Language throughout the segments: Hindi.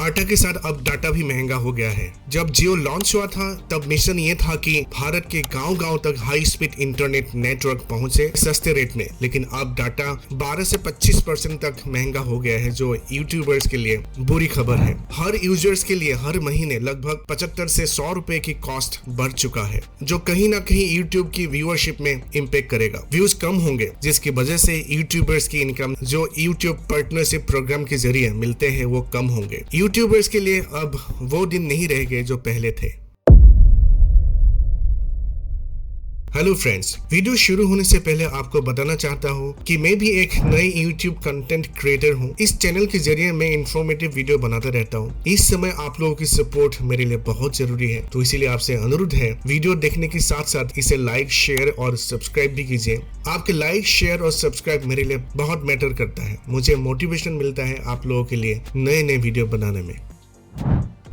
डाटा के साथ अब डाटा भी महंगा हो गया है। जब जियो लॉन्च हुआ था तब मिशन ये था कि भारत के गांव-गांव तक हाई स्पीड इंटरनेट नेटवर्क पहुंचे सस्ते रेट में, लेकिन अब डाटा 12 से 25% तक महंगा हो गया है, जो यूट्यूबर्स के लिए बुरी खबर है। हर यूजर्स के लिए हर महीने लगभग 75 से 100 रुपए की कॉस्ट बढ़ चुका है, जो कहीं ना कहीं यूट्यूब की व्यूअरशिप में इम्पैक्ट करेगा। व्यूज कम होंगे, जिसकी वजह से यूट्यूबर्स की इनकम जो यूट्यूब पार्टनरशिप प्रोग्राम के जरिए मिलते हैं वो कम होंगे। यूट्यूबर्स के लिए अब वो दिन नहीं रह गए जो पहले थे। हेलो फ्रेंड्स, वीडियो शुरू होने से पहले आपको बताना चाहता हूँ कि मैं भी एक नए यूट्यूब कंटेंट क्रिएटर हूँ। इस चैनल के जरिए मैं इंफॉर्मेटिव वीडियो बनाता रहता हूँ। इस समय आप लोगों की सपोर्ट मेरे लिए बहुत जरूरी है, तो इसीलिए आपसे अनुरोध है वीडियो देखने के साथ साथ इसे लाइक, शेयर और सब्सक्राइब भी कीजिए। आपके लाइक, शेयर और सब्सक्राइब मेरे लिए बहुत मैटर करता है। मुझे मोटिवेशन मिलता है आप लोगों के लिए नए वीडियो बनाने में।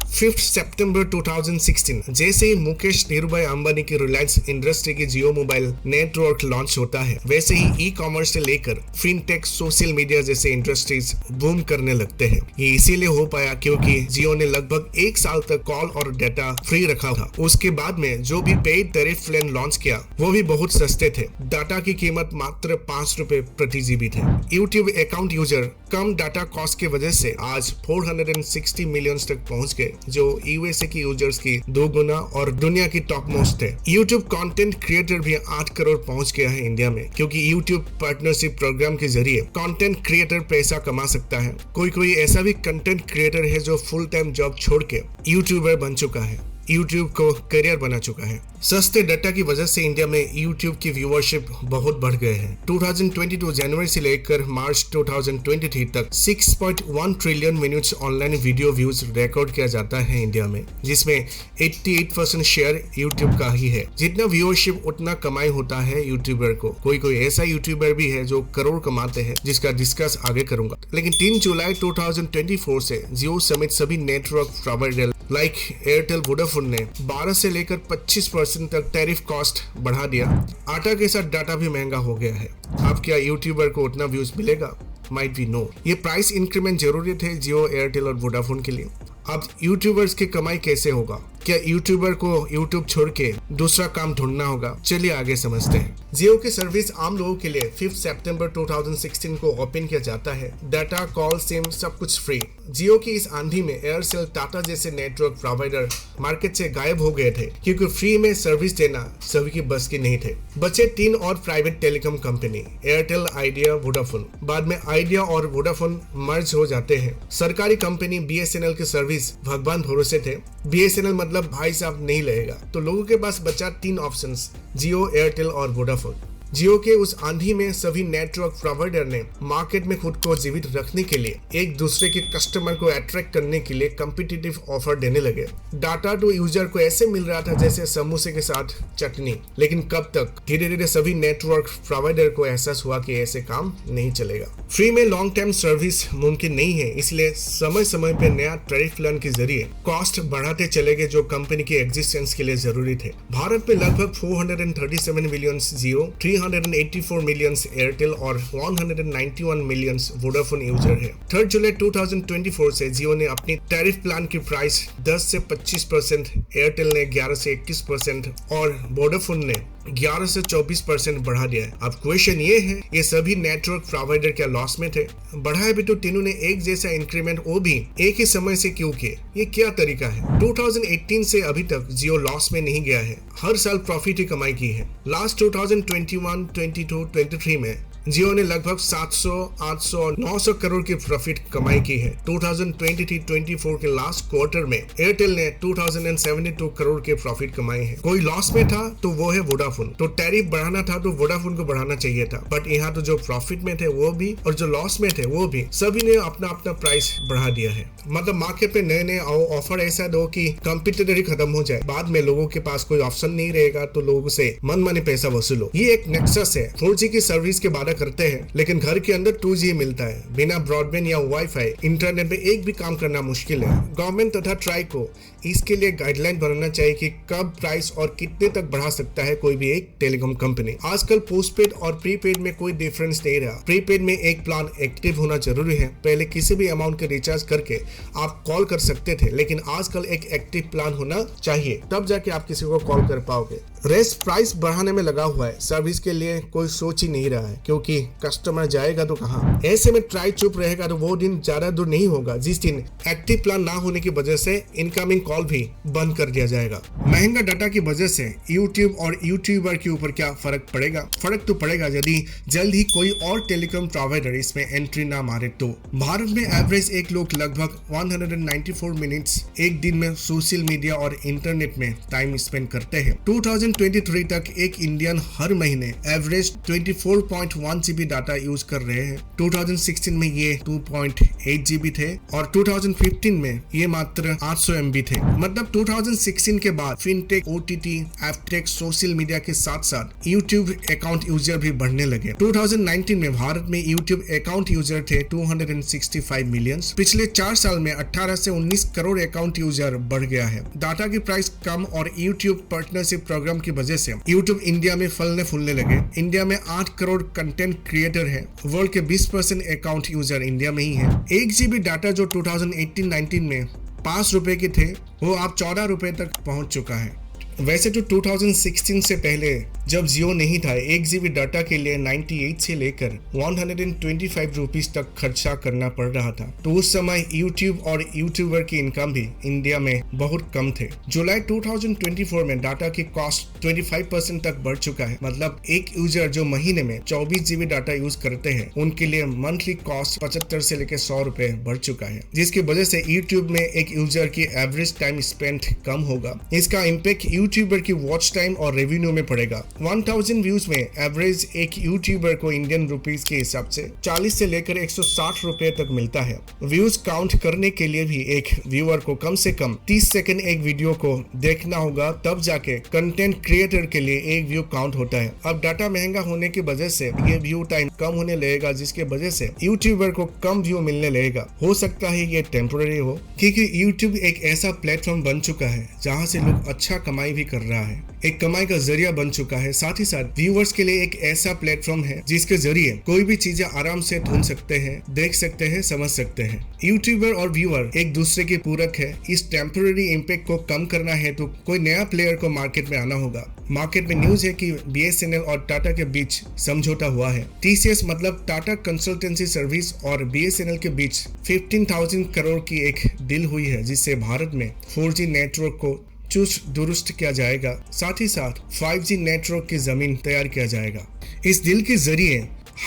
5 सितंबर 2016 जैसे ही मुकेश धीरूभाई अंबानी की रिलायंस इंडस्ट्री की जियो मोबाइल नेटवर्क लॉन्च होता है, वैसे ही ई कॉमर्स से लेकर फिनटेक, सोशल मीडिया जैसे इंडस्ट्रीज बूम करने लगते हैं। ये इसीलिए हो पाया क्योंकि जियो ने लगभग 1 साल तक कॉल और डाटा फ्री रखा था। उसके बाद में जो भी पेड टैरिफ प्लान लॉन्च किया वो भी बहुत सस्ते थे। डाटा की कीमत मात्र 5 रुपए प्रति जीबी थे। यूट्यूब अकाउंट यूजर कम डाटा कॉस्ट की वजह से आज 460 मिलियन तक पहुंच गए, जो यूएसए की यूजर्स की 2 गुना और दुनिया की टॉप मोस्ट है। यूट्यूब कंटेंट क्रिएटर भी 8 करोड़ पहुंच गया है इंडिया में, क्योंकि यूट्यूब पार्टनरशिप प्रोग्राम के जरिए कंटेंट क्रिएटर पैसा कमा सकता है। कोई ऐसा भी कंटेंट क्रिएटर है जो फुल टाइम जॉब छोड़ के यूट्यूबर बन चुका है, यूट्यूब को करियर बना चुका है। सस्ते डाटा की वजह से इंडिया में यूट्यूब की व्यूअरशिप बहुत बढ़ गए हैं। 2022 जनवरी से लेकर मार्च 2023 तक 6.1 trillion minutes online video views record किया जाता है इंडिया में, जिसमें 88% शेयर यूट्यूब का ही है। जितना व्यूअरशिप उतना कमाई होता है यूट्यूबर को। कोई ऐसा यूट्यूबर भी है जो करोड़ कमाते हैं, जिसका डिस्कस आगे करूंगा। लेकिन 3 जुलाई 2024 से जियो समेत सभी network provider like Airtel, Vodafone ने 12 से लेकर 25% तक टैरिफ कॉस्ट बढ़ा दिया। आटा के साथ डाटा भी महंगा हो गया है। अब क्या यूट्यूबर को उतना व्यूज मिलेगा? Might be no. ये प्राइस इंक्रीमेंट जरूरी थे जियो, एयरटेल और वोडाफोन के लिए। अब यूट्यूबर्स की कमाई कैसे होगा? क्या यूट्यूबर को यूट्यूब छोड़ के दूसरा काम ढूंढना होगा? चलिए आगे समझते हैं। जियो की सर्विस आम लोगों के लिए 5 सितंबर 2016 को ओपन किया जाता है। डाटा, कॉल, सिम सब कुछ फ्री। जियो की इस आंधी में एयरसेल, टाटा जैसे नेटवर्क प्रोवाइडर मार्केट से गायब हो गए थे, क्योंकि फ्री में सर्विस देना सभी की बस की नहीं थे। बचे 3 और private telecom company, Airtel, idea, Vodafone. बाद में आइडिया और वोडाफोन मर्ज हो जाते हैं। सरकारी कंपनी बीएसएनएल की सर्विस भगवान भरोसे थे। बीएसएनएल मतलब भाई साहब नहीं लगेगा, तो लोगों के पास बचा 3 ऑप्शंस, जियो, एयरटेल और वोडाफोन। जियो के उस आंधी में सभी नेटवर्क प्रोवाइडर ने मार्केट में खुद को जीवित रखने के लिए एक दूसरे के कस्टमर को अट्रैक्ट करने के लिए कॉम्पिटिटिव ऑफर देने लगे। डाटा टू यूजर को ऐसे मिल रहा था जैसे समोसे के साथ चटनी। लेकिन कब तक? धीरे धीरे सभी नेटवर्क प्रोवाइडर को एहसास हुआ कि ऐसे काम नहीं चलेगा। फ्री में लॉन्ग टर्म सर्विस मुमकिन नहीं है, इसलिए समय समय पे नया टैरिफ प्लान के जरिए कॉस्ट बढ़ाते चले गए, जो कंपनी के एग्जिस्टेंस के लिए जरूरी थे। भारत में लगभग 437 मिलियन जियो, 384 मिलियन एयरटेल और 191 मिलियन वोडाफोन यूजर है। 3 जुलाई 2024 से जियो ने अपनी टैरिफ प्लान की प्राइस 10 से 25%, एयरटेल ने 11 से 21% और वोडाफोन ने 11 से 24% बढ़ा दिया है। अब क्वेश्चन ये है, ये सभी नेटवर्क प्रोवाइडर क्या लॉस में थे? बढ़ाए भी तो तीनों ने एक जैसा इंक्रीमेंट, वो भी एक ही समय से क्यों किए? ये क्या तरीका है? 2018 से अभी तक जियो लॉस में नहीं गया है, हर साल प्रॉफिट ही कमाई की है। लास्ट 2021, 22, 23 में जियो ने लगभग 700, 800 और 900 करोड़ की प्रॉफिट कमाई की है। 2023-24 के लास्ट क्वार्टर में एयरटेल ने 2072 करोड़ के प्रॉफिट कमाए हैं। कोई लॉस में था तो वो है वोडाफोन। तो टैरिफ बढ़ाना था तो वोडाफोन को बढ़ाना चाहिए था, बट यहाँ तो जो प्रॉफिट में थे वो भी और जो लॉस में थे वो भी, सभी ने अपना अपना प्राइस बढ़ा दिया है। मतलब मार्केट पे नए ऑफर ऐसा दो कि कंपटीटर ही खत्म हो जाए, बाद में लोगों के पास कोई ऑप्शन नहीं रहेगा तो लोगों से मन माने पैसा वसूलो। ये एक नेक्सस है। 4G की सर्विस के बाद करते हैं, लेकिन घर के अंदर 2G मिलता है। बिना ब्रॉडबैंड या वाईफाई इंटरनेट में एक भी काम करना मुश्किल है। गवर्नमेंट तथा ट्राई को इसके लिए गाइडलाइन बनाना चाहिए कि कब प्राइस और कितने तक बढ़ा सकता है कोई भी एक टेलीकॉम कंपनी। आजकल पोस्टपेड और प्रीपेड में कोई डिफरेंस नहीं रहा। प्रीपेड में एक प्लान एक्टिव होना जरूरी है। पहले किसी भी अमाउंट के रिचार्ज करके आप कॉल कर सकते थे, लेकिन आजकल एक एक्टिव प्लान होना चाहिए, तब जाके आप किसी को कॉल कर पाओगे। रेस्ट प्राइस बढ़ाने में लगा हुआ है। सर्विस के लिए कोई सोच ही नहीं रहा है, क्योंकि कस्टमर जाएगा तो कहाँ। ऐसे में ट्राई चुप रहेगा तो वो दिन ज्यादा दूर नहीं होगा जिस दिन एक्टिव प्लान ना होने की वजह से इनकमिंग कॉल भी बंद कर दिया जाएगा। महंगा डाटा की वजह से यूट्यूब और यूट्यूबर के ऊपर क्या फर्क पड़ेगा? फर्क तो पड़ेगा यदि जल्द ही कोई और टेलीकॉम प्रोवाइडर इसमें एंट्री ना मारे तो। भारत में एवरेज एक लोग लगभग 194 मिनट्स एक दिन में सोशल मीडिया और इंटरनेट में टाइम स्पेंड करते हैं। 2023 तक एक इंडियन हर महीने एवरेज 24.1 GB डाटा यूज कर रहे हैं। 2016 में ये 2.8 GB थे और 2015 में ये मात्र 800 MB थे। मतलब 2016 के बाद फिनटेक, OTT, एफटेक, सोशल मीडिया के साथ साथ यूट्यूब अकाउंट यूजर भी बढ़ने लगे। 2019 में भारत में यूट्यूब अकाउंट यूजर थे 265 मिलियन। पिछले 4 साल में 18 से 19 करोड़ अकाउंट यूजर बढ़ गया है। डाटा की प्राइस कम और यूट्यूब पार्टनरशिप प्रोग्राम की वजह से यूट्यूब इंडिया में फलने फूलने लगे। इंडिया में 8 करोड़ कंटेंट क्रिएटर है। वर्ल्ड के 20% अकाउंट यूजर इंडिया में ही है। 1 GB डाटा जो 2018-19 में 5 रुपए के थे, वो अब 14 रुपए तक पहुंच चुका है। वैसे तो 2016 से पहले जब जियो नहीं था, 1 GB डाटा के लिए 98 से लेकर 125 रुपीज तक खर्चा करना पड़ रहा था। तो उस समय यूट्यूब और यूट्यूबर की इनकम भी इंडिया में बहुत कम थे। जुलाई 2024 में डाटा की कॉस्ट 25% तक बढ़ चुका है। मतलब एक यूजर जो महीने में 24 GB डाटा यूज करते हैं, उनके लिए मंथली कॉस्ट 75 से लेकर 100 रुपए बढ़ चुका है, जिसकी वजह से यूट्यूब में एक यूजर की एवरेज टाइम स्पेंड कम होगा। इसका इम्पैक्ट यूट्यूबर की वॉच टाइम और रेवेन्यू में पड़ेगा। 1000 व्यूज में एवरेज एक यूट्यूबर को इंडियन रुपीस के हिसाब से 40 से लेकर 160 रुपए तक मिलता है। व्यूज काउंट करने के लिए भी एक व्यूअर को कम से कम 30 सेकंड एक वीडियो को देखना होगा, तब जाके कंटेंट क्रिएटर के लिए एक व्यू काउंट होता है। अब डाटा महंगा होने की वजह से ये व्यू टाइम कम होने लगेगा, जिसके वजह से यूट्यूबर को कम व्यू मिलने लगेगा। हो सकता है ये टेम्पोररी हो, क्योंकि यूट्यूब एक ऐसा प्लेटफॉर्म बन चुका है जहाँ से लोग अच्छा कमाई भी कर रहा है, एक कमाई का जरिया बन चुका है। साथ ही साथ व्यूअर्स के लिए एक ऐसा प्लेटफॉर्म है जिसके जरिए कोई भी चीजें आराम से ढूंढ सकते हैं, देख सकते हैं, समझ सकते हैं। यूट्यूबर और व्यूअर एक दूसरे के पूरक है। इस टेम्पोररी इम्पैक्ट को कम करना है तो कोई नया प्लेयर को मार्केट में आना होगा। मार्केट में न्यूज है कि BSNL और टाटा के बीच समझौता हुआ है। TCS मतलब टाटा कंसल्टेंसी सर्विस और BSNL के बीच 15,000 करोड़ की एक डील हुई है, जिससे भारत में 4G नेटवर्क को चुस्त दुरुस्त किया जाएगा। साथ ही साथ 5G नेटवर्क की जमीन तैयार किया जाएगा। इस डील के जरिए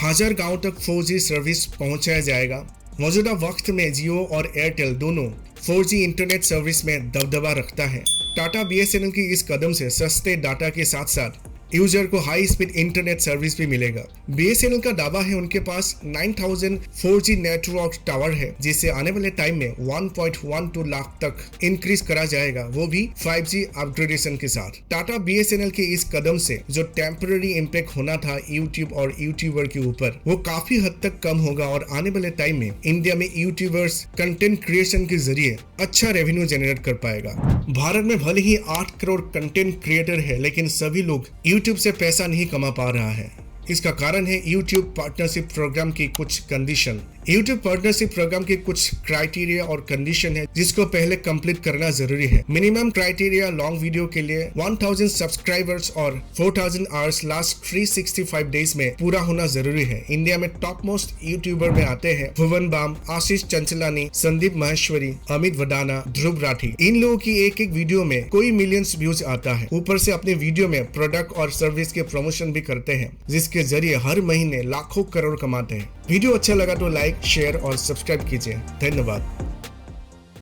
1000 गांव तक 4G सर्विस पहुंचाया जाएगा। मौजूदा वक्त में जियो और एयरटेल दोनों 4G इंटरनेट सर्विस में दबदबा रखता है। टाटा BSNL की इस कदम से सस्ते डाटा के साथ साथ यूजर को हाई स्पीड इंटरनेट सर्विस भी मिलेगा। BSNL का दावा है उनके पास 9000 4G नेटवर्क टावर है, जिससे आने वाले टाइम में 1.12 लाख तक इंक्रीज करा जाएगा, वो भी 5G अपग्रेडेशन के साथ। टाटा BSNL के इस कदम से जो टेम्पररी इम्पैक्ट होना था यूट्यूब और यूट्यूबर के ऊपर, वो काफी हद तक कम होगा और आने वाले टाइम में इंडिया में यूट्यूबर्स कंटेंट क्रिएशन के जरिए अच्छा रेवेन्यू जनरेट कर पाएगा। भारत में भले ही 8 करोड़ कंटेंट क्रिएटर है, लेकिन सभी लोग यूट्यूब से पैसा नहीं कमा पा रहा है। इसका कारण है यूट्यूब पार्टनरशिप प्रोग्राम की कुछ कंडीशन। यूट्यूब पार्टनरशिप प्रोग्राम के कुछ क्राइटेरिया और कंडीशन है जिसको पहले कंप्लीट करना जरूरी है। मिनिमम क्राइटेरिया लॉन्ग वीडियो के लिए 1000 सब्सक्राइबर्स और 4000 आवर्स लास्ट 365 डेज में पूरा होना जरूरी है। इंडिया में टॉप मोस्ट यूट्यूबर में आते हैं भुवन बाम, आशीष चंचलानी, संदीप महेश्वरी, अमित वडाना, ध्रुव राठी। इन लोगों की एक एक वीडियो में कोई मिलियंस व्यूज आता है। ऊपर से अपने वीडियो में प्रोडक्ट और सर्विस के प्रमोशन भी करते हैं, जिसके जरिए हर महीने लाखों करोड़ कमाते हैं। वीडियो अच्छा लगा तो लाइक, शेयर और सब्सक्राइब कीजिए। धन्यवाद।